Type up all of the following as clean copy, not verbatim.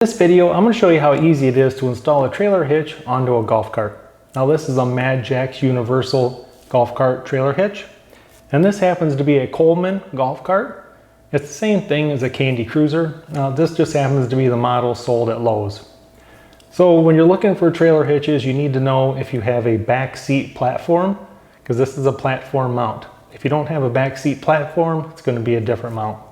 In this video, I'm going to show you how easy it is to install a trailer hitch onto a golf cart. Now this is a Mad Jack's Universal Golf Cart Trailer Hitch, and this happens to be a Coleman golf cart. It's the same thing as a Kandi Cruiser. Now this just happens to be the model sold at Lowe's. So when you're looking for trailer hitches, you need to know if you have a back seat platform, because this is a platform mount. If you don't have a back seat platform, it's going to be a different mount.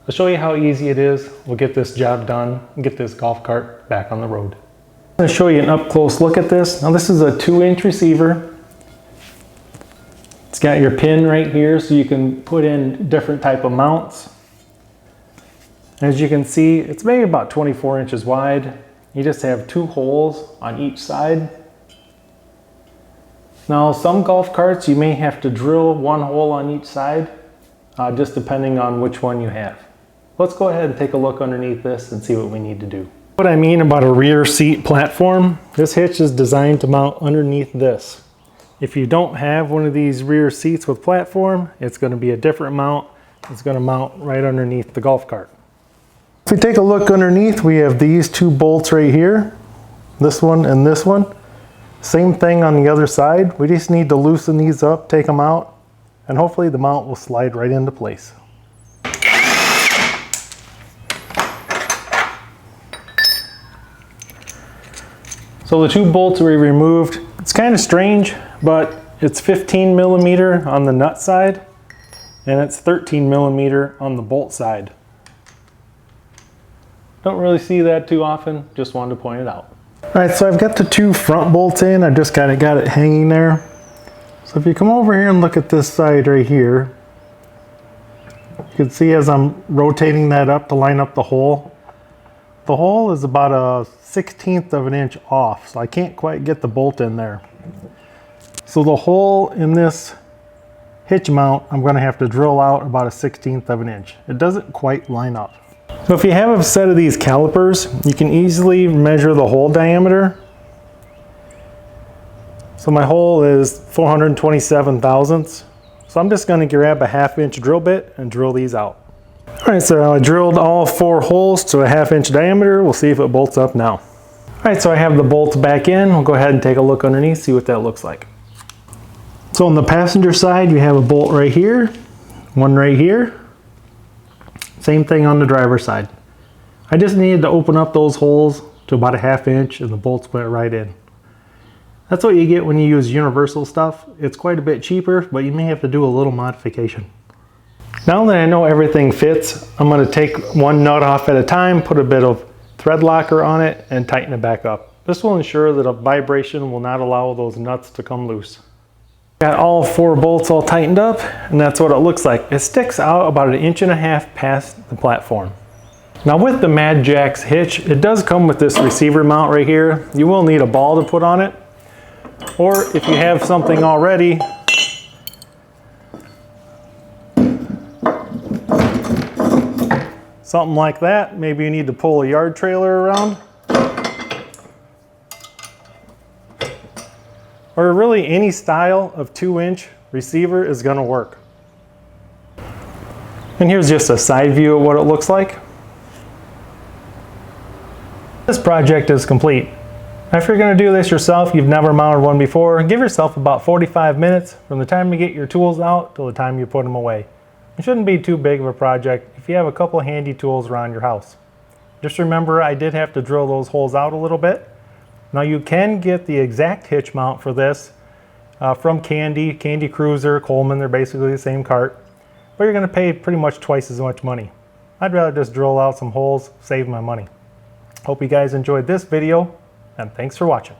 I'll show you how easy it is. We'll get this job done and get this golf cart back on the road. I'm going to show you an up close look at this. Now this is a 2-inch receiver. It's got your pin right here so you can put in different type of mounts. As you can see, it's maybe about 24 inches wide. You just have 2 holes on each side. Now some golf carts you may have to drill 1 hole on each side, just depending on which one you have. Let's go ahead and take a look underneath this and see what we need to do. What I mean about a rear seat platform, this hitch is designed to mount underneath this. If you don't have one of these rear seats with platform, it's going to be a different mount. It's going to mount right underneath the golf cart. If we take a look underneath, we have these 2 bolts right here, this one and this one. Same thing on the other side. We just need to loosen these up, take them out, and hopefully the mount will slide right into place. So the 2 bolts we removed, it's kind of strange, but it's 15 millimeter on the nut side and it's 13 millimeter on the bolt side. Don't really see that too often, just wanted to point it out. All right, so I've got the 2 front bolts in. I just kind of got it hanging there. So if you come over here and look at this side right here, you can see as I'm rotating that up to line up the hole is about a 1/16 of an inch off, so I can't quite get the bolt in there. So the hole in this hitch mount, I'm going to have to drill out about a 1/16 of an inch. It doesn't quite line up. So if you have a set of these calipers, you can easily measure the hole diameter. So my hole is 427 thousandths. So I'm just going to grab a 1/2 inch drill bit and drill these out. All right, so I drilled all 4 holes to a 1/2 inch diameter. We'll see if it bolts up now. All right, so I have the bolts back in. We'll go ahead and take a look underneath, see what that looks like. So on the passenger side, you have a bolt right here, one right here. Same thing on the driver's side. I just needed to open up those holes to about a 1/2 inch and the bolts went right in. That's what you get when you use universal stuff. It's quite a bit cheaper, but you may have to do a little modification. Now that I know everything fits, I'm going to take 1 nut off at a time, put a bit of thread locker on it, and tighten it back up. This will ensure that a vibration will not allow those nuts to come loose. Got all 4 bolts all tightened up, and that's what it looks like. It sticks out about 1.5 inches past the platform. Now with the Mad Jack's hitch, it does come with this receiver mount right here. You will need a ball to put on it, or if you have something already, something like that. Maybe you need to pull a yard trailer around. Or really any style of 2-inch receiver is going to work. And here's just a side view of what it looks like. This project is complete. Now if you're going to do this yourself, you've never mounted one before, give yourself about 45 minutes from the time you get your tools out till the time you put them away. It shouldn't be too big of a project if you have a couple of handy tools around your house. Just remember, I did have to drill those holes out a little bit. Now you can get the exact hitch mount for this from Kandi Cruiser, Coleman. They're basically the same cart, but you're going to pay pretty much twice as much money. I'd rather just drill out some holes, save my money. Hope you guys enjoyed this video, and thanks for watching.